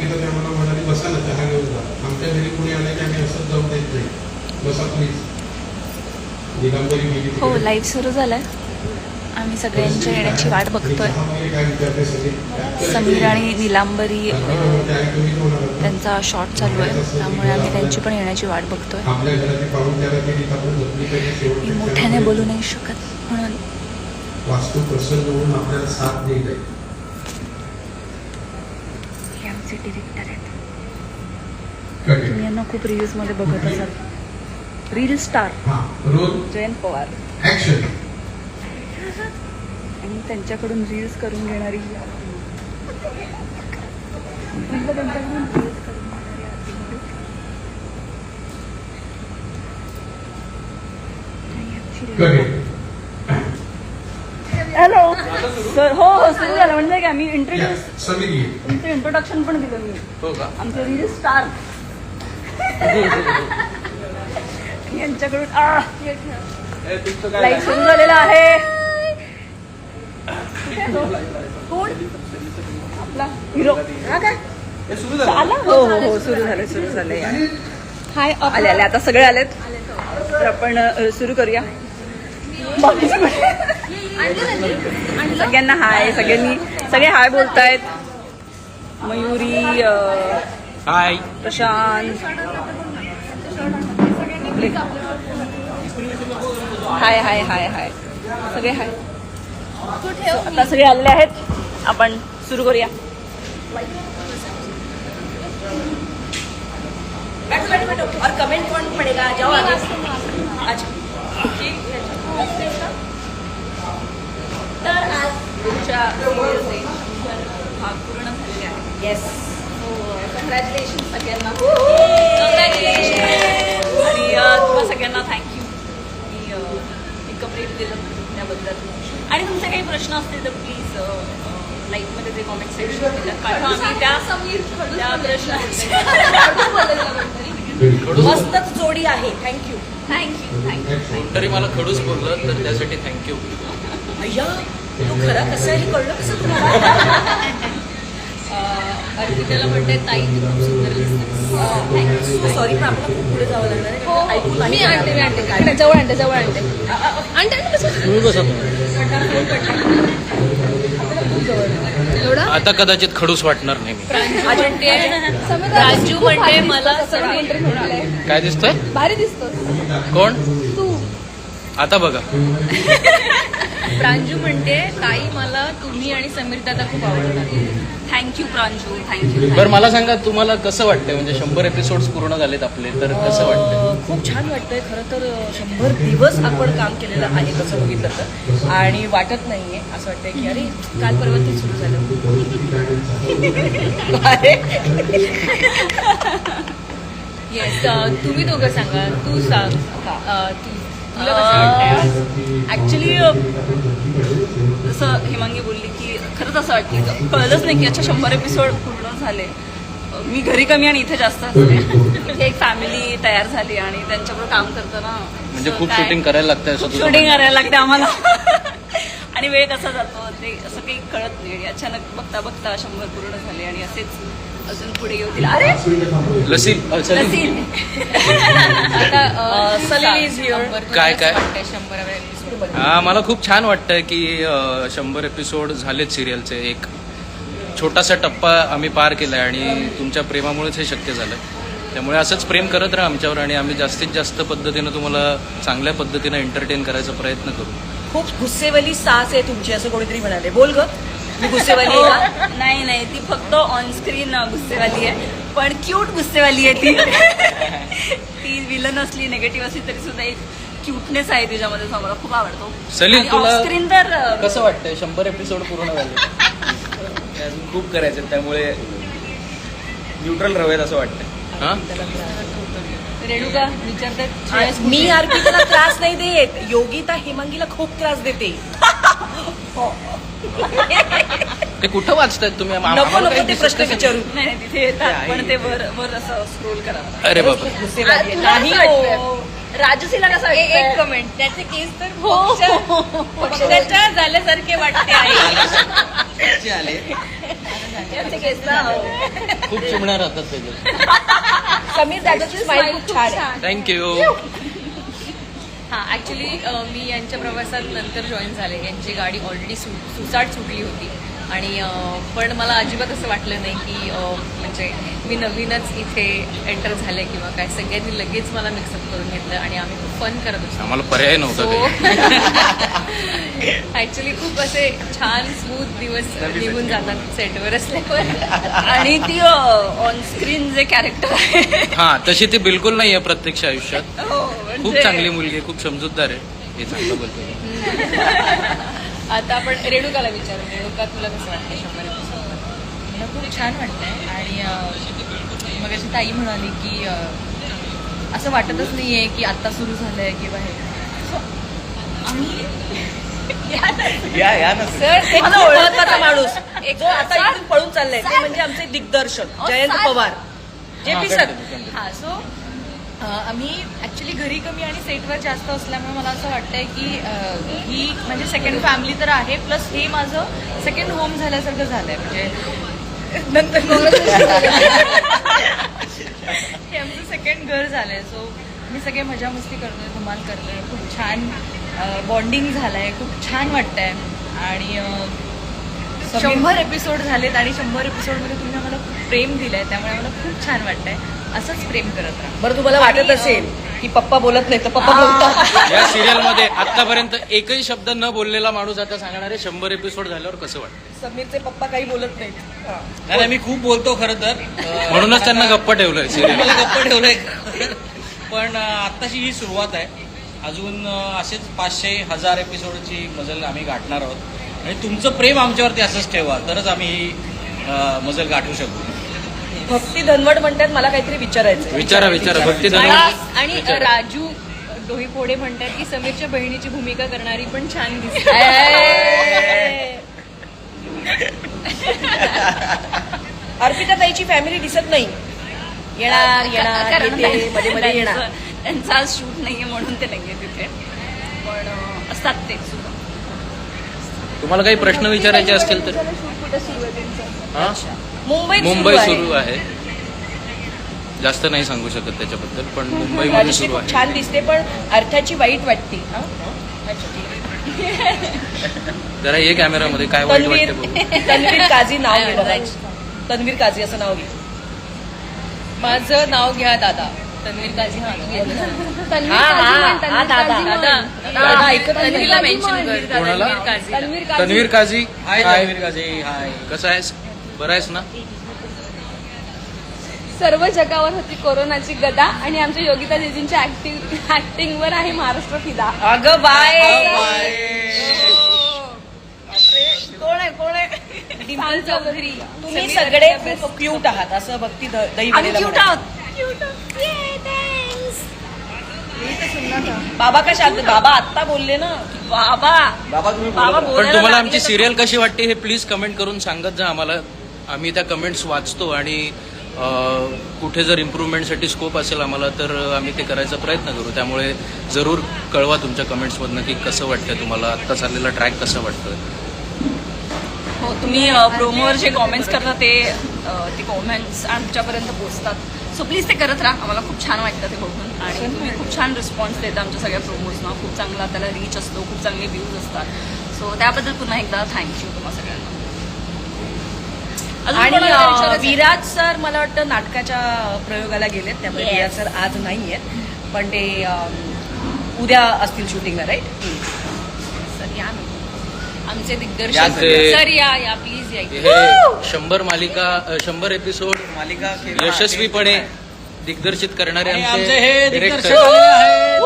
बाकीचं ते आम्हाला म्हणाले बसा ना चहा घेऊन जा. आमच्या घरी कोणी आलं की आम्ही असंच जाऊन देत नाही. बसा प्लीज. निलांबरी गेली. हो, लाईव्ह सुरू झालाय. आम्ही सगळ्यांच्या येण्याची वाट बघतोय. समीर आणि निलांबरी त्यांचा शॉट चालू आहे, त्यामुळे आम्ही त्यांची पण येण्याची वाट बघतोय. मी मोठ्याने बोलू नाही शकत म्हणून. वास्तू प्रसन्न होऊन आपल्याला साथ देईल. हे आमचे डिरेक्टर आहेत. तुम्ही यांना खूप रील्स मध्ये बघत असाल. Reel star Jayant Pawar. आणि त्यांच्याकडून रील्स करून घेणारी हॅलो सर. हो हो सुरू झालं. म्हणजे काय मी तुमचं इंट्रोडक्शन पण दिलं मी. आमचे रील स्टार यांच्याकडून लाईव्ह सुरू झालेला आहे. कोण आपला हिरो काय आला? हो हो हो सुरू झालंय. हाय आले आता सगळे आलेत, तर आपण सुरू करूया. सगळ्यांना हाय. सगळे हाय बोलतायत. मयुरी, हाय, प्रशांत, हाय हाय हाय हाय सगळे हाय. आता सगळे आलेले आहेत, आपण सुरू करूया. बैठो. और कमेंट कौन पड़ेगा? जाओ आगे. अच्छा तर आज तुमच्या भाग पूर्ण झालेले आहे. येस. कंग्रॅच्युलेशन सगळ्यांना. आणि तुम्हा सगळ्यांना थँक्यू मी कम्प्लीट दिलं त्याबद्दल. आणि तुमचे काही प्रश्न असतील तर प्लीज लाईव्हमध्ये जे कॉमेंट सेक्शन पाठवा. आम्ही त्या प्रश्न मस्तच जोडी आहे. थँक्यू. तरी मला खडूस बोललं तर त्यासाठी थँक्यू. अय्या तू खरं कसं आहे कळलं कसं तुम्हाला? अर्पिताला म्हणते ताई तू खूप सुंदर दिसते. सॉरी पण आपल्याला खूप पुढे जावं लागणार आहे. ऐकून मी आणते काय जवळ आणते आता कदाचित खडूस वाटणार नाही मी. राजू म्हणते मला काय दिसतोय? भारी दिसतो. कोण? तू. आता बघा. प्रांजू म्हणते ताई मला तुम्ही आणि समीर दादा खूप आवडतात. Thank you Pranju, thank you. बरं मला सांगा तुम्हाला कसं वाटतंय, म्हणजे 100 एपिसोड्स पूर्ण झालेत आपले, तर कसं वाटतंय? खूप छान वाटतंय. खरं तर 100 दिवस आपण काम केलेलं आहे तसं बघितलं तर, आणि वाटत नाहीये असं वाटतंय की अरे काल परवा ते सुरू झालं. येस. तुम्ही दोघं सांगा. तू सांग. ऍक्च्युली जसं हेमांगी बोलली की खरंच असं वाटतं कळलंच नाही की अच्छा 100 एपिसोड पूर्ण झाले. मी घरी कमी आणि इथे जास्त असते. एक फॅमिली तयार झाली आणि त्यांच्याबरोबर काम करताना म्हणजे खूप शूटिंग करायला लागतं. शूटिंग करायला लागते आम्हाला. आणि वेळ कसा जातो ते असं काही कळत नाही. आणि अचानक बघता 100 पूर्ण झाले आणि असेच अजून पुढे येतील. अरे लसील काय 100 हा मला खूप छान वाटतंय की 100 एपिसोड झालेत सिरियलचे. एक छोटासा टप्पा आम्ही पार केलाय आणि तुमच्या प्रेमामुळेच हे शक्य झालं. त्यामुळे असंच प्रेम करत राहा आमच्यावर आणि आम्ही जास्तीत जास्त पद्धतीनं तुम्हाला चांगल्या पद्धतीनं एंटरटेन करायचा प्रयत्न करू. खूप गुस्सेवाली सास आहे तुमची असं कोणीतरी म्हणाले. बोल ग मी गुस्सेवाली आहे का? नाही ती फक्त ऑन स्क्रीन गुस्सेवाली आहे, पण क्यूट गुस्सेवाली आहे ती. ती विलन असली निगेटिव्ह असली तरी सुद्धा एक क्यूटनेस आहे तिच्यामध्ये, मला खूप आवडतो. सलील तुला स्क्रीन तर कसं वाटतंय 100 एपिसोड पूर्ण झाले? अजून खूप करायचे त्यामुळे न्यूट्रल राहूयात असं वाटतंय. हा रेणुका विचारतात मी अर्पिताला त्रास नाही देत. योगिता हेमांगीला खूप त्रास देते. ते कुठं वाचतायत तुम्ही? नको ते प्रश्न विचारू. नाही तिथे येतात पण ते वर असं स्क्रोल करावं. अरे बाबा गुस्सेवाली आहे. नाही हो. राजसीला कसं एक कमेंट त्याचे केस तर पक्षाच्या झाल्यासारखे वाटते आहे. खूप चिमणार राहतात त्याच्यात. समीर दादाची स्माईल खूप छान आहे. थँक्यू. हां ॲक्च्युली मी यांच्या प्रवासात नंतर जॉईन झाले. यांची गाडी ऑलरेडी सुसाट सुटली होती आणि पण मला अजिबात असं वाटलं नाही की म्हणजे मी नवीनच इथे एंटर झाले किंवा काय. सगळ्यांनी लगेच मला मिक्सअप करून घेतलं आणि आम्ही खूप फन करत होतो. आम्हाला पर्याय नव्हता काही. ॲक्च्युली खूप असे छान स्मूथ दिवस निघून जातात सेटवर असल्यावर. आणि ती ऑन स्क्रीन जे कॅरेक्टर आहे हा तशी ती बिलकुल नाही आहे प्रत्यक्ष आयुष्यात. हो, खूप म्हणजे चांगली मुलगी आहे, खूप समजूतदार आहे. हे चांगलं बोलतो. आता आपण रेणुकाला विचारू. रेणुका तुला कसं वाटतं 100 episode? मला खूप छान वाटतंय आणि मग अशी ताई म्हणाली की असं वाटतच नाहीये की आता सुरू झालंय किंवा हे या ना सर एक खूप महत्वाचा माणूस जो आता इथून पळून चाललाय ते म्हणजे आमचे दिग्दर्शक जयंत पवार JP सर. हां सो आम्ही ॲक्च्युली घरी कमी आणि सेटवर जास्त असल्यामुळे मला असं वाटतंय की ही म्हणजे सेकंड फॅमिली तर आहे प्लस हे माझं सेकंड होम झाल्यासारखं झालंय. म्हणजे नंतर हे आमचं सेकंड घर झालंय. सो मी सगळे मजा मस्ती करतोय, धमाल करतोय, खूप छान बॉन्डिंग झालंय, खूप छान वाटतंय आणि 100 एपिसोड झालेत आणि 100 एपिसोडमध्ये तुम्ही आम्हाला खूप प्रेम दिलंय त्यामुळे आम्हाला खूप छान वाटतंय. असंच प्रेम करत राहा. बरं तुम्हाला वाटत असेल की पप्पा बोलत नाही तर पप्पा बोलतात. या सिरियल मध्ये आतापर्यंत एकही शब्द न बोललेला माणूस आता सांगणार आहे 100 एपिसोड झाल्यावर कसं वाटतं. समीरचे पप्पा काही बोलत नाहीत. नाही मी खूप बोलतो खरं तर. म्हणूनच त्यांना गप्प ठेवलंय सिरियल. मला गप्प ठेवलंय पण आत्ताची ही सुरुवात आहे. अजून असेच 500-1000 एपिसोडची मजल आम्ही गाठणार आहोत आणि तुमचं प्रेम आमच्यावरती असंच ठेवा तरच आम्ही ही मजल गाठू शकू. भक्ती धनवड म्हणतात मला काहीतरी विचारायचं. विचारा भक्ती धन्यवाद. आणि राजू डोईफोडे म्हणतात की समीरच्या बहिणीची भूमिका करणारी पण छान दिसते. अर्पिता ताईची फॅमिली दिसत नाही. येणार येते मध्ये मध्ये येणार. त्यांचा आज शूट नाहीये म्हणून ते नाहीये तिथे पण असतात ते सुद्धा. तुम्हाला काही प्रश्न विचारायचे असतील तर हा? मुंबई सुरू आहे. जास्त नाही सांगू शकत त्याच्याबद्दल पण मुंबईमध्ये राजश्री सुरू खूप आहे. छान दिसते पण अर्थाची वाईट वाटते. जरा ये कॅमेरामध्ये काय वाईट वाटते बघू. तन्वीर काझी नाव घे बघा. तन्वीर काझी असं नाव घे. माझं नाव घ्या दादा. तन्वीर काझी. हा दादा दादा ऐकत नाही. तन्वीरला मेन्शन कर. कोणाला? तन्वीर काझी. तन्वीर काझी. हाय हाय. तन्वीर काझी. हाय. कसा आहेस? बरा आहेस ना? सर्व जगावर होती कोरोनाची गदा आणि आमच्या योगिता जीजींच्या ऍक्टिंगवर आहे महाराष्ट्र फिदा. अगं बाय. कोण आहे डिंपल चौधरी. तुम्ही सगळे खूप क्यूट आहात असं भक्ती दही आम्ही क्यूट आहोत. बाबा का शांत. बाबा आत्ता बोलले ना. बाबा तुम्ही बाबा पण बोलायला तुम्हाला लागले आमची तर- सिरियल कशी वाटते हे प्लीज कमेंट करून सांगत जा आम्हाला. आम्ही त्या कमेंट्स वाचतो आणि कुठे जर इम्प्रूव्हमेंटसाठी स्कोप असेल आम्हाला तर आम्ही ते करायचा प्रयत्न करू. त्यामुळे जरूर कळवा तुमच्या कमेंट्समधनं की कसं वाटतं तुम्हाला आत्ता चाललेला ट्रॅक कसं वाटतं. हो तुम्ही प्रोमोवर जे कॉमेंट्स करता ते कॉमेंट्स आमच्यापर्यंत पोहोचतात. सो प्लीज ते करत राहा. आम्हाला खूप छान वाटतं ते बघून आणि तुम्ही खूप छान रिस्पॉन्स देता आमच्या सगळ्या प्रोमोजना. खूप चांगला त्याला रीच असतो, खूप चांगले व्ह्यूज असतात. सो त्याबद्दल पुन्हा एकदा थँक्यू तुम्हाला सगळ्यांना. अजून आणि कोणाला विचारायचं आहे? विराज सर मला वाटतं नाटकाच्या प्रयोगाला गेलेत त्यामुळे Yes. विराज सर आज नाही आहेत पण ते उद्या असतील शूटिंगला राईट. सर या ना. आमचे या दिग्दर्शक सर. सर या प्लीज या. हे 100 एपिसोड मालिका यशस्वीपणे दिग्दर्शित करणारे आणि आमचे आमचे हे डिरेक्टर. दिग्दर्शक आलेले आहेत.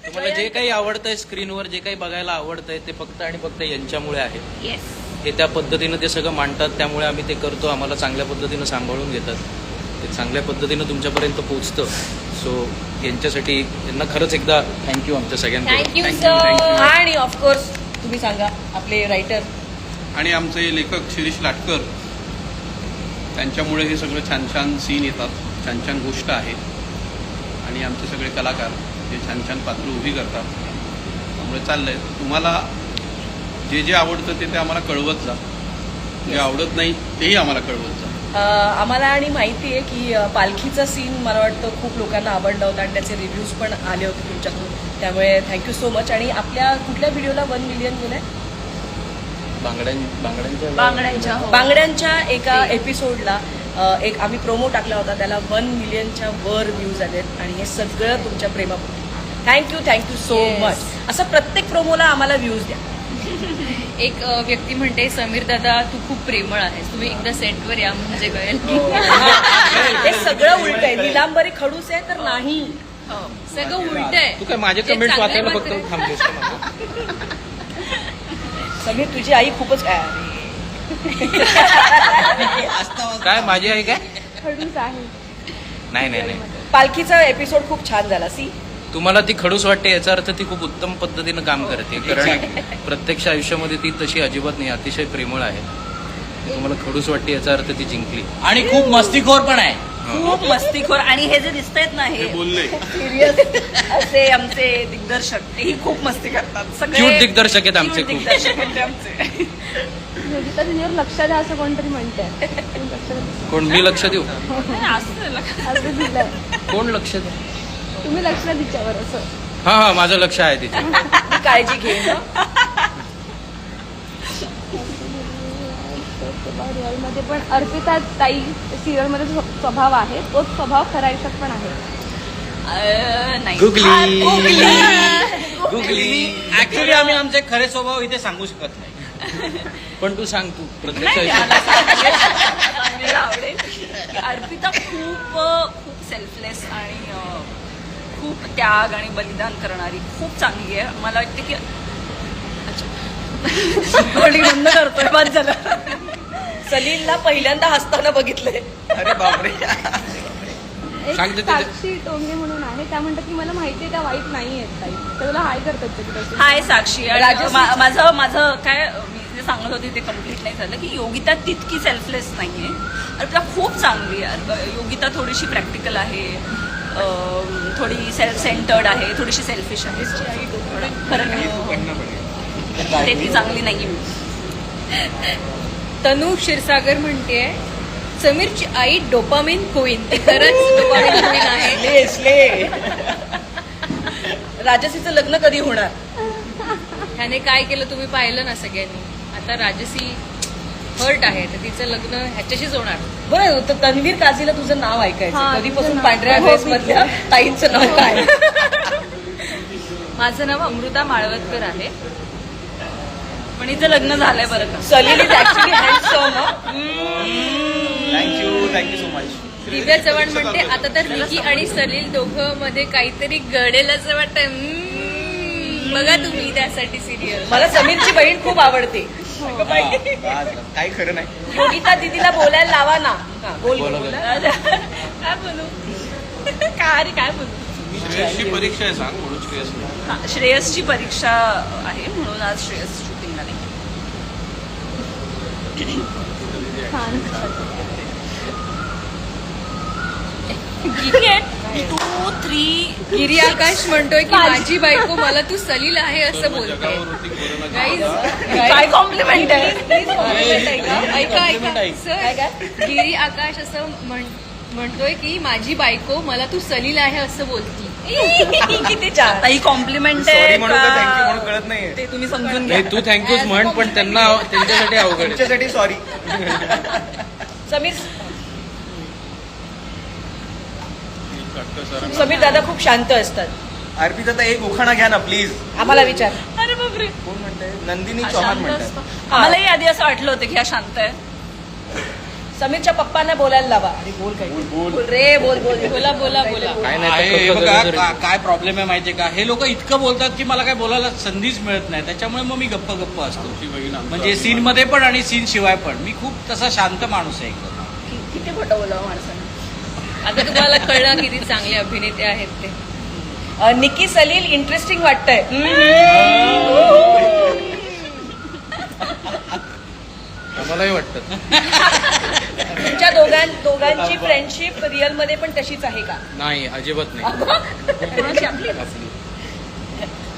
तुम्हाला जे काही आवडतंय स्क्रीनवर जे काही बघायला आवडतंय ते फक्त आणि फक्त यांच्यामुळे आहे. येस. हे त्या पद्धतीनं ते सगळं मांडतात त्यामुळे आम्ही ते करतो. आम्हाला चांगल्या पद्धतीनं सांभाळून घेतात. ते चांगल्या पद्धतीनं तुमच्यापर्यंत पोहोचतं. सो यांच्यासाठी यांना खरंच एकदा थँक्यू आमच्या सगळ्यांकडून. Thank you sir. आणि ऑफकोर्स तुम्ही सांगा आपले रायटर आणि आमचे लेखक शिरीष लाटकर त्यांच्यामुळे हे सगळं छान छान सीन येतात, छान छान गोष्ट आहे आणि आमचे सगळे कलाकार जे छान छान पात्र उभी करतात. त्यामुळे चाललंय. तुम्हाला जे जे आवडतं ते आम्हाला कळवत जा. जे आवडत नाही तेही आम्हाला कळवत जा. आम्हाला आणि माहिती आहे की पालखीचा सीन मला वाटतं खूप लोकांना आवडला होता आणि त्याचे रिव्ह्यूज पण आले होते तुमच्याकडून, त्यामुळे थँक्यू सो मच. आणि आपल्या कुठल्या व्हिडिओला 1 मिलियन गेलाय? बांगड्यांच्या हो. बांगड्यांच्या एका एपिसोडला एक आम्ही प्रोमो टाकला होता, त्याला 1 मिलियनच्या वर व्ह्यूज आलेत आणि हे सगळं तुमच्या प्रेमापोटी. Thank you so Yes. मच. असं प्रत्येक प्रोमोला आम्हाला व्ह्यूज द्या. एक व्यक्ती म्हणते, समीर दादा तू खूप प्रेमळ आहेस, तुम्ही एकदा सेटवर या म्हणजे कळेल. हे सगळं उलट आहे. निलांबरी खडूस आहे तर नाही. हो. सगळं उलट आहे. तू काय माझे जे कमेंट्स चांगले वाचायला मात्र- फक्त थांबलेस का मला? समीर तुझी आई खूपच काय माझी आहे काय? खडूस आहे. नाही. पालखीचा एपिसोड खूप छान झाला. सी तुम्हाला ती खडूस वाटते याचा अर्थ ती खूप उत्तम पद्धतीनं काम करते, कारण प्रत्यक्ष आयुष्यामध्ये ती तशी अजिबात नाही, अतिशय प्रेमळ आहे. ती तुम्हाला खडूस वाटते याचा अर्थ ती जिंकली. आणि खूप मस्तीखोर पण आहे. खूप मस्तीखोर. आणि हे जे दिसतायत ना हे हे बोलले सिरियस असे आमचे दिग्दर्शक, ही खूप मस्ती करतात. सगळे Cute दिग्दर्शक आहेत आमचे cute खूप. दिग्दर्शक आहेत ते आमचे. योगिता तिच्यावर लक्ष द्या असं कोणतरी म्हणतंय. लक्ष द्या. कोण मी लक्ष देऊ? नाही, असं नाही लक्षात. असं दिलंय. कोण लक्ष देऊ? तुम्ही लक्ष द्या तिच्यावर असं. हा माझं लक्ष आहे तिथे. काळजी घे ना. रिअलमध्ये पण अर्पिता ताई सिरियलमध्ये जो स्वभाव आहे तोच स्वभाव खऱ्या आयुष्यात पण आहे. नाही. गुगली. गुगली. ऍक्च्युली आम्ही आमचे खरे स्वभाव इथे सांगू शकत नाही. पण तू सांग, तू प्रत्यक्ष नाही, आयुष्यात मला सांगायला आवडेल. अर्पिता खूप सेल्फलेस आणि खूप त्याग आणि बलिदान करणारी खूप चांगली आहे. मला वाटतं की अच्छा बंद करतोय, बाद झालं. सलीलला पहिल्यांदा हसताना बघितलंय. अरे बापरे. एक सांगते ते- साक्षी टोंगे म्हणून आहे, त्या म्हणतात की मला माहिती आहे त्या वाईट नाही आहेत ताई, तर तुला हाय करतात ते तिकडे. हाय साक्षी. आणि राजश्री- माझं काय मी जे सांगत होते ते कम्प्लीट नाही झालं की योगिता तितकी सेल्फलेस नाहीये. अर्पिता खूप चांगली आहे. योगिता थोडीशी प्रॅक्टिकल आहे, थोडी सेल्फ सेंटर्ड आहे, थोडीशी सेल्फिश आहे. थोडा फरक आहे. ते ती चांगली नाही. तनू क्षीरसागर म्हणते, समीरची आई डोपामिन क्वीन. खरंच डोपामिन क्वीन आहे. स्ले. राजसीचं लग्न कधी होणार? ह्याने काय केलं तुम्ही पाहिलं ना सगळ्यांनी. आता राजसी हर्ट आहे तर तिचं लग्न ह्याच्याशीच होणार. बरं, तर तन्वीर काझीला तुझं नाव ऐकायचं. हा, कधीपासून तुझं पांढऱ्या नाव. ड्रेस मधल्या ताईंचं नाव काय? माझं नाव अमृता माळवतकर आहे, पण हिचं लग्न झालंय बरं का. Salil is actually handsome. Thank you so much. Divya Chavan म्हणते, आता तर निकी आणि सलील दोघं मध्ये काहीतरी घडेल असं वाटतं. बघा तुम्ही त्यासाठी सिरियल. मला समीरची बहीण खूप आवडते. काही खरं नाही. योगिता दीदीला बोलायला लावा ना. हा, बोल बोला, बोल. काय बोलू काय बोलू. श्रेयसची परीक्षा आहे सांग म्हणून श्रेयस नाही. हा, श्रेयसची परीक्षा आहे म्हणून आज श्रेयस शूटिंगला नाही. छान. किती आहे? 2, 3. गिरी आकाश म्हणतोय की माझी बायको मला तू सलील आहे असं बोलते. जगावरती कोरोना Guys, काय कॉम्प्लिमेंट आहे. ऐका काय सर, गिरी आकाश असं म्हणतोय की माझी बायको मला तू सलील आहे असं बोलती. किती छान. आता ही कॉम्प्लिमेंट Sorry आहे म्हणून का thank you का? म्हणून कळत नाहीये. ते तुम्ही समजून घ्या. नाही, तू थँक्यूच म्हण, पण त्यांना त्यांच्यासाठी अवघड आहे. तुमच्यासाठी सॉरी. समीर दादा खूप शांत असतात. अर्पिता आता एक उखाणा घ्या ना प्लीज. आम्हाला विचार. अरे बापरे. कोण म्हणताय? नंदिनी हा चौहान शांत म्हणतात. असतो. आम्हालाही आधी असं वाटलं होतं की हा शांत आहे. समीरच्या पप्पांना बोलायला लावा. अरे बोल काय बोल रे. बोल बोल बोला बोला बोला. काय नाही आहे, तर हे कक्क बघा जरी- काय प्रॉब्लेम आहे माहितीये का, हे लोक इतकं बोलतात की मला काय बोलायला संधीच मिळत नाही. त्याच्यामुळे मग मी गप्प असतो. तुमची बहीण आमचा म्हणजे सीन मध्ये पण आणि सीन शिवाय पण मी खूप तसा शांत माणूस आहे एकदम. किती खोटं बोलावं माणसानं. आता तुम्हाला कळलं किती चांगले अभिनेते आहेत ते. निकी सलील इंटरेस्टिंग वाटतंय. आम्हालाही वाटतं. तुमच्या दोघांची फ्रेंडशिप रिअल मध्ये पण तशीच आहे का? नाही, अजिबात नाही. कोणाची आपली?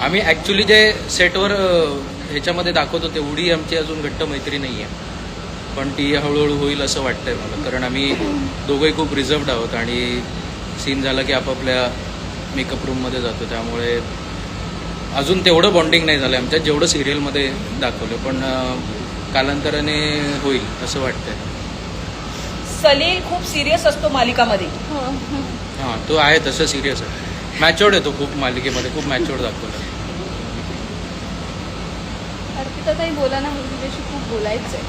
आम्ही ऍक्च्युली जे सेटवर ह्याच्यामध्ये दाखवतो तेवढी आमची अजून घट्ट मैत्री नाहीये. पण ती हळूहळू होईल असं वाटतंय मला, कारण आम्ही दोघंही खूप रिझर्वड आहोत आणि सीन झाला की आपापल्या मेकअप रूममध्ये जातो, त्यामुळे अजून तेवढं बॉन्डिंग नाही झालं आमच्यात जेवढं सिरियलमध्ये दाखवलं, पण कालांतराने होईल असं वाटतंय. सलील खूप सिरियस असतो मालिकामध्ये. हां, तो आहे तसं सिरियस आहे, मॅच्युअर्ड आहे तो खूप, मालिकेमध्ये खूप मॅच्युअर्ड दाखवलं. अर्पिता ताई बोला ना, म्हणजे तुझ्याशी खूप बोलायचंय.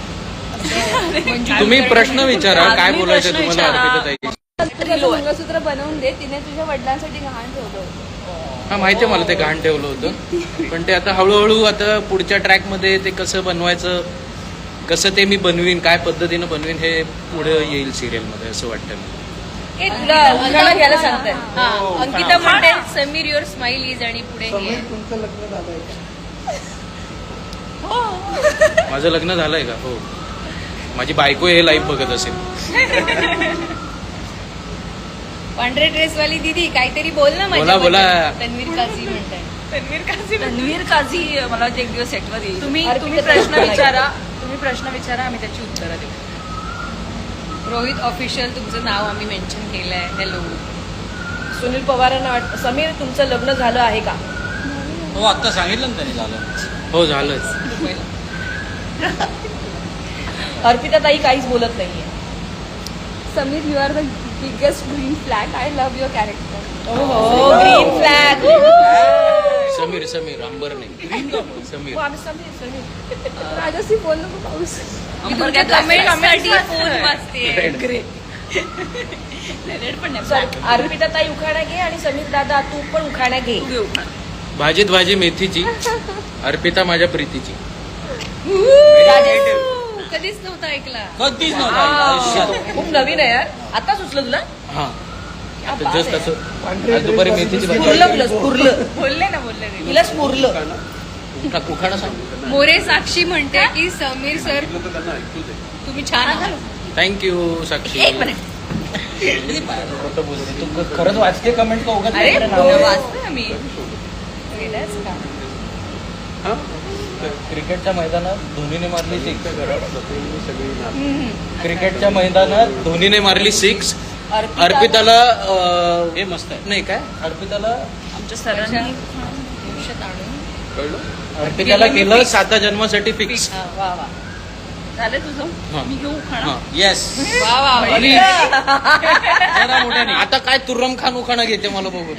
तुम्ही प्रश्न विचारा, काय तुम्ही बोलायचं प्रश्न तुम्हाला विचारा. अर्पिता ताई? तुझं मंगळसूत्र बनवून दे, तिने तुझ्या वडिलांसाठी गहाण ठेवलं. हा, माहिती आहे मला ते घाण ठेवलं होतं, पण ते आता हळूहळू आता पुढच्या ट्रॅकमध्ये ते कसं बनवायचं, कसं ते मी बनवीन, काय पद्धतीनं बनवीन, हे पुढे येईल सिरियलमध्ये असं वाटतं मला. तुला उखाणा घ्यायला सांगताय. अंकिता म्हणते समीर युअर स्माइल इज आणि पुढे माझं लग्न झालंय का? हो, माझी बायको हे लाईव्ह बघत असेल. पांढरे ड्रेसवाली दीदी काहीतरी बोल ना. बोला, बोला. तन्वीर काझी म्हणताय. रणवीर काझी मला वाटतं एक दिवस सेटवर येईल. तुम्ही प्रश्न विचारा, आम्ही त्याची उत्तरं देऊ. रोहित ऑफिशियल तुमचं नाव आम्ही मेन्शन केलंय. हॅलो. सुनील पवारांना समीर तुमचं लग्न झालं आहे का? हो, आत्ता सांगितलं ना त्यांनी झालं. हो, झालंच. अर्पिता ताई काहीच बोलत नाहीये. Sameer, you are the biggest green flag. I love your character. Green flag. Sameer, Sameer Ambar नाही, समीर. राजश्री बोल नको पाऊस. तुमच्या कमेंटसाठी फोन वाचते. रेड पण नाही, अर्पिता ताई उखाणा घे आणि समीर दादा तू पण उखाणा घे. तू घेऊ खा. भाजीत भाजी मेथीची, अर्पिता माझ्या प्रीतीची. कधीच नव्हता ऐकला. कधीच नव्हतं आयुष्यात. खूप नवीन आहे यार, आता सुचलं तुला? हा, आता जस्ट असं आज दुपारी मेथीची भाजी. स्फुरलं बोलले ना. तिला स्फुरलं. उखाणा सांग. मोरे साक्षी म्हणते की समीर सर तुम्ही छान आहात. थँक्यू साक्षी. एक मिनिट. खोटं बोलते तू, खरंच वाचते कमेंट का उगाच अरे नाव? वाचतोय आम्ही. गेलास का? क्रिकेटच्या मैदानात धोनीने मारली 6. क्रिकेटच्या मैदानात धोनीने मारली 6. अर्पिताला हे मस्त आहे. नाही काय, अर्पिताला आमच्या सरांनी आयुष्यात आणून अर्पिताला केलं 7 जन्मासाठी फिक्स. वा वा. झालं तुझं. हा. मी घेऊ खाणं. येस. वा वा. आणि जरा मोठ्याने. आता काय तुर्रम खान उखाणा घेते मला बघू.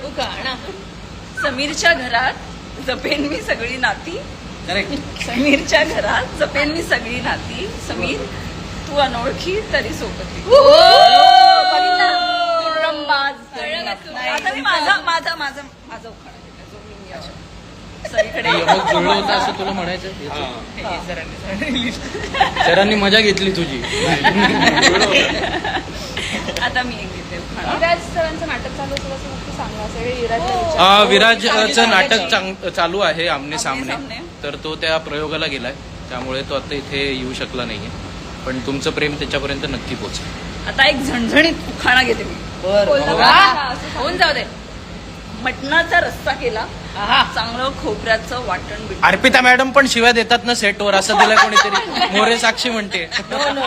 उखाणा. समीरच्या घरात जपेन मी सगळी नाती. करेक्ट. समीरच्या घरात जपेन मी सगळी नाती. समीर तू अनोळखी तरी सोबती. आता मी माझा उखाणा घेते, जो मी सगळीकडे यमक जुळलं होतं असं तुला म्हणायचं. सरांनी मजा घेतली तुझी. आता मी एक घेते उखाणा. विराज सरांचं नाटक चालू होतं असं फक्त सांगा. सगळे विराज विराजचं नाटक चालू आहे आमने सामने, सामने. तर तो त्या प्रयोगाला गेलाय, त्यामुळे तो आता इथे येऊ शकला नाहीये, पण तुमचं प्रेम त्याच्यापर्यंत नक्की पोहोचेल. आता एक झणझणीत उखाणा घेते मी. होऊन जाऊ दे. मटणाचा रस्सा केला, चांगलं खोबऱ्याचं वाटण बिटण. अर्पिता मॅडम पण शिव्या देतात ना सेटवर, असं दिलं कोणीतरी. मोरे साक्षी म्हणते. नो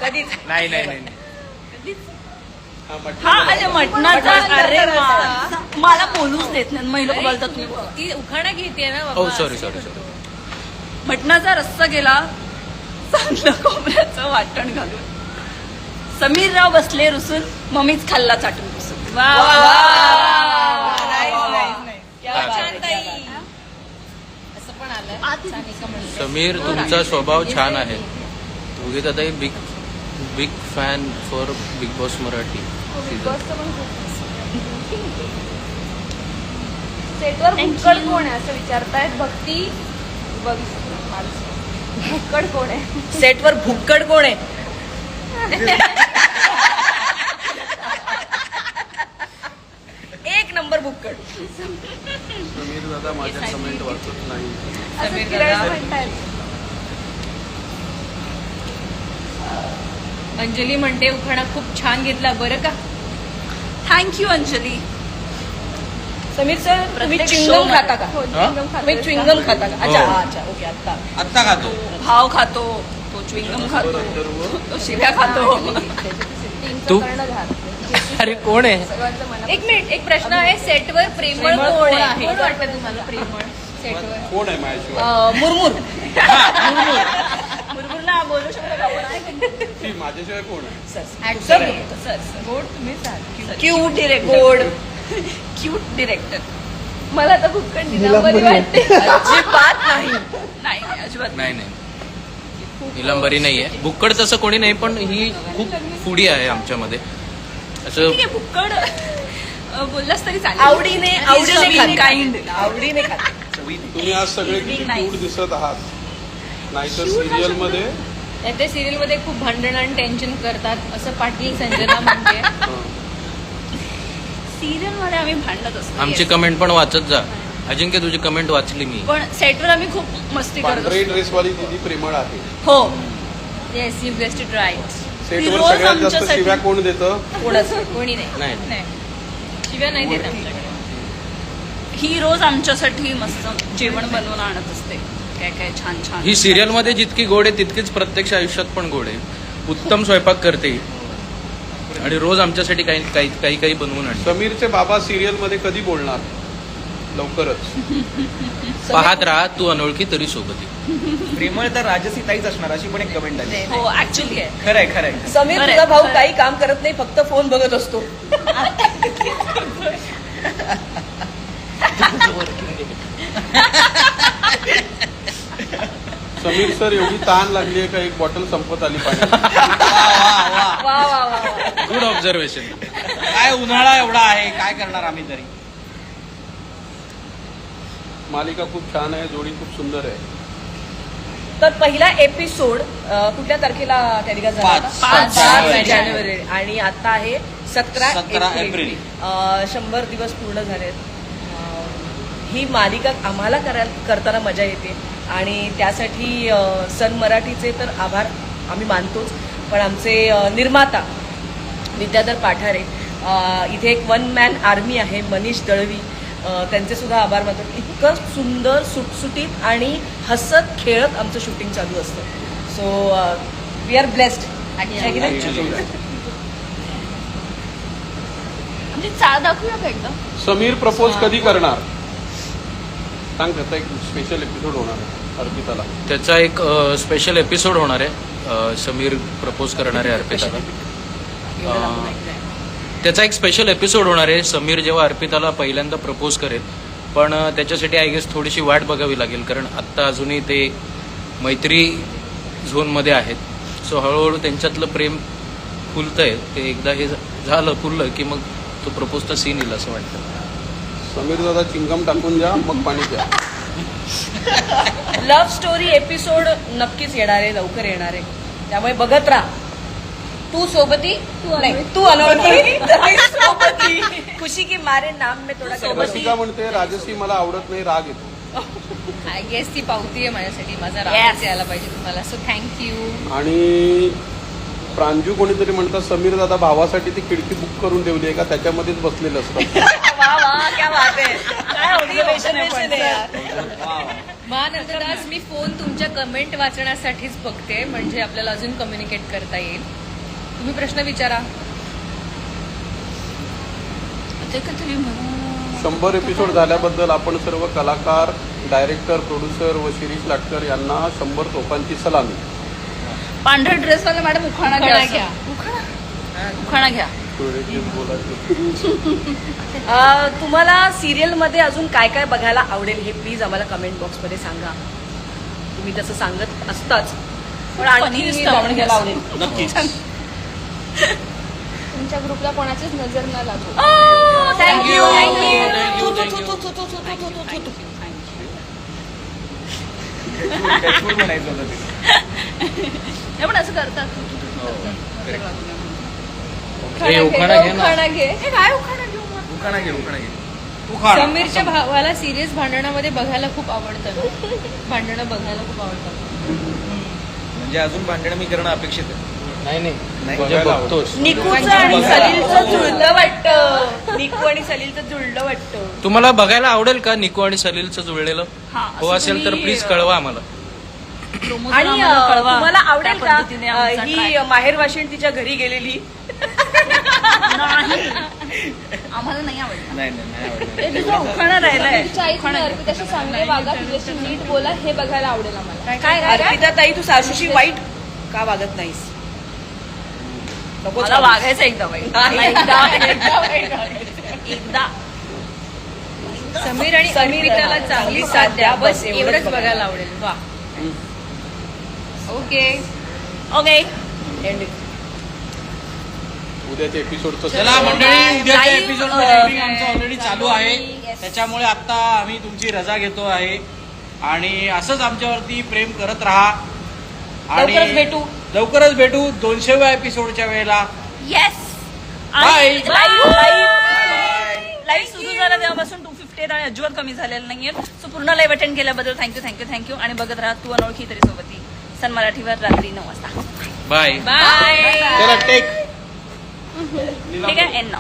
कधीच नाही. हा, अरे मटणाचा. अरे मला बोलूच देत नाही, महिला बोलतात तुम्ही. ती उखाणा घेते ना हो, बाबा. सॉरी. मटणाचा रस्सा गेला, चांगलं खोबऱ्याचं वाटण घालून. समीरराव बसले रुसून, मम्मीच खाल्ला चाटून पुसून. वा वा वा. छान ताई. असं पण आलं. सानिका म्हणते. समीर, तुमचा स्वभाव छान आहे. उगीत आता big fan for big boss Marathi. सेटवर भुक्कड कोण आहे असं विचारतायत. भक्ती भुक्कड कोण आहे? सेटवर भुक्कड कोण आहे? एक नंबर भुक्कड. समीर दादा माझ्या कमेंट वाचत नाही. असं किरण म्हणतायत. अंजली म्हणते उखाणा खूप छान घेतला बरं का. थँक्यू अंजली. समीर सर तुम्ही प्रत्येक च्युइंगम show खाता का हो, हा? chewing gum खातो. तुम्ही च्युइंगम खाता का अच्छा हो. अच्छा ओके आता आत्ता खातो भाव खातो तो च्युइंगम खातो तो शिव्या खातो Actingचं तू? करणं घात. अरे कोण आहे सगळ्यांचं मनात एक मिनिट एक प्रश्न आहे सेटवर प्रेमळ प्रेमळ कोण कोण आहे आहे? कोण वाटतं तुम्हाला प्रेमळ सेटवर कोण आहे माझ्याशिवाय मुरमुर मुरमुरला बोलू शकतो का आपण? ती माझ्याशिवाय कोण आहे सर गोड तुम्हीच आहात क्यूट डिरेक्टर गोड क्यूट डिरेक्टर मला तर खूप निलांबरी वाटते. अजिबात नाही नाही अजिबात नाही नाही निलंबरी नाही आहे भुक्कड तसं कोणी नाही पण ही खूप फुडी आहे आमच्यामध्ये असं ठीक आहे भुक्कड बोललास तरी चालेल आवडीने खाते. काइंड आवडीने खाते तुम्ही आज सगळे किती नाही. क्यूट दिसत आहात नाहीतर सिरियल मध्ये त्या सिरियलमध्ये खूप भांडण आणि टेन्शन करतात असं पाटील संजना म्हणते सिरियल मध्ये आम्ही भांडत असतो आमची कमेंट पण वाचत जा अजिंक्य तुझी कमेंट वाचली मी पण सेटवर आम्ही खूप मस्ती करत पांढरे असतो ड्रेसवाली दिदी प्रेमळ आहे हो yes you guessed it right सेटवर रोज सगळ्यात जास्त आमच्यासाठी- शिव्या कोण देतं कोणाचं कोणी नाही नाही नाही शिव्या नाही देत आमच्याकडे ही रोज आमच्यासाठी मस्त जेवण बनवून आणत असते काय काय छान छान ही सिरियल मध्ये जितकी गोड आहे तितकीच प्रत्यक्ष आयुष्यात पण गोड आहे उत्तम स्वयंपाक करते आणि रोज आमच्यासाठी काही काही काही काही बनवून आणते समीरचे बाबा सिरियल मध्ये कधी बोलणार लवकरच पाहत राहा तू अनोळखी तरी सोबत ये. प्रेमळ तर राजसी ताईच असणार अशी पण एक कमेंट आली हो ऍक्च्युली आहे खरंय खरंय समीर बरं, तुझा भाऊ बरं. काही काम करत नाही फक्त फोन बघत असतो समीर सर एवढी ताण लागली आहे का एक बॉटल संपत आली पाण्याची वा वा वा वा. गुड ऑब्झर्वेशन काय उन्हाळा एवढा आहे काय करणार आम्ही तरी मालिका खूप छान आहे जोडी खूप सुंदर आहे तर पहिला एपिसोड कुठल्या तारखेला त्या झाला पाच. होता? पाच 5 जानेवारी आणि आता आहे 17 17 एप्रिल एप्रिल. 100 दिवस पूर्ण झालेत ही मालिका आम्हाला करताना मजा येते आणि त्यासाठी सन मराठीचे तर आभार आम्ही मानतोच पण आमचे निर्माता विद्याधर पाठारे इथे एक वन मॅन आर्मी आहे मनीष दळवी त्यांचे सुद्धा आभार मानतो इतकं सुंदर सुटसुटीत आणि हसत खेळत आमचं शूटिंग चालू असतं सो वी आर ब्लेस्ड म्हणजे चाळ दाखवूया का एकदा समीर प्रपोज कधी करणार सांग त्याचा एक स्पेशल एपिसोड होणार आहे अर्पिताला त्याचा एक स्पेशल एपिसोड होणार आहे समीर प्रपोज करणारे अर्पिताला त्याचा एक स्पेशल एपिसोड होणार आहे समीर जेव्हा अर्पिताला पहिल्यांदा प्रपोज करेल पण त्याच्यासाठी आय गेस थोडीशी वाट बघावी लागेल कारण आत्ता अजूनही ते मैत्री झोनमध्ये आहेत सो हळूहळू त्यांच्यातलं प्रेम फुलतंय ते एकदा हे झालं फुललं की मग तो प्रपोजचा सीन येईल असं वाटतं समीर दादा चिंगम टाकून द्या मग पाणी द्या लव्ह स्टोरी एपिसोड नक्कीच येणार आहे लवकर येणार आहे त्यामुळे बघत राहा तू सोबती नाही तू अनोळखी तरी सोबती खुशी की मारे नाम में थोडा रसिका म्हणते राजसी मला आवडत नाही राग येतो आय गेस ती पावती आहे माझ्यासाठी माझा राग यायला पाहिजे तुम्हाला सो थँक्यू आणि प्रांजू कोणीतरी म्हणतात समीर दादा भावासाठी ती खिडकी बुक करून ठेवली आहे का त्याच्यामध्येच बसलेलं असतं वा वा क्या बात आहे काय ऑब्झर्वेशन आहे पण महानंददास मी फोन तुमच्या कमेंट वाचण्यासाठीच बघते म्हणजे आपल्याला अजून कम्युनिकेट करता येईल तुम्ही प्रश्न विचारा ते काहीतरी म्हणू 100 एपिसोड झाल्याबद्दल आपण सर्व कलाकार डायरेक्टर प्रोड्युसर व शिरीष लाटकर यांना 100 तोफांची सलामी पांढऱ्या ड्रेसवाला मॅडम उखाणा घ्या उखाणा असं. घ्या. उखाणा घ्या तुम्हाला सिरियल मध्ये अजून काय काय बघायला आवडेल हे प्लीज आम्हाला कमेंट बॉक्स मध्ये सांगा तुम्ही तसं सांगत असताच पण आणखी पनीर जाणून घ्यायला आवडेल नक्कीच तुमच्या ग्रुपला कोणाचीच नजर न लागू थँक्यू टचवूड म्हणायचं होतं ते. नाही पण असं करतात हे उखाणा घे ना उखाणा घे हे काय उखाणा घेऊ मग? उखाणा घे उखाणा घे उखाणा. समीरच्या भावाला सिरियस भांडणामध्ये बघायला खूप आवडतं ना भांडणं बघायला खूप आवडतं म्हणजे अजून भांडणं मी करणं अपेक्षित आहे नाही नाही, म्हणजे बघतोस. निकूचं आणि सलीलचं जुळलं वाटतं. निकू आणि सलीलचं जुळलं वाटतं. तुम्हाला बघायला आवडेल का निकू आणि सलीलचं जुळलेलं हा, हो असं असेल तर तुम्ही, प्लीज कळवा आम्हाला. promotion आणि आम्हाला कळवा. तुम्हाला आवडेल त्या का पद्धतीने आमचा ही try. माहेर वाशिण तिच्या घरी गेलेली नाही. आम्हाला नाही आवडलं. नाही नाही आवडणार. ते तुझं उखाणं राहिलंय. तुमच्या आईची अर्पिताशी चांगले वागा, तुझ्याशी नीट बोला, हे बघायला आवडेल आम्हाला. काय अर्पिता ताई तू सासूशी वाईट का वागत नाहीस? नकोच मला वागू. वागायचं एकदा वाईट. एकदा समीर आणि अर्पिताला चांगली साथ द्या, बस एवढंच बघायला आवडेल. वा ओके. ओके. उद्याच्या एपिसोडचं चला मंडळी, उद्याच्या Live, एपिसोड आमचं ऑलरेडी चालू आहे. त्याच्यामुळे आता आम्ही तुमची रजा घेतो आहे आणि असंच आमच्यावरती प्रेम करत राहा. लवकरच भेटू. लवकरच भेटू 200व्या एपिसोडच्या वेळेला. येस. Bye. लाईव्ह सुरू झाला तेव्हापासून 250 आणि अजिबात कमी झालेलं नाहीये. सो पूर्ण लाईव्ह अटेंड केल्याबद्दल थँक्यू आणि बघत राहा तू अनोळखी तरी सोबती सन मराठीवर रात्री 9 वाजता. बाय. बाय. चला टेक ठीक आहे एन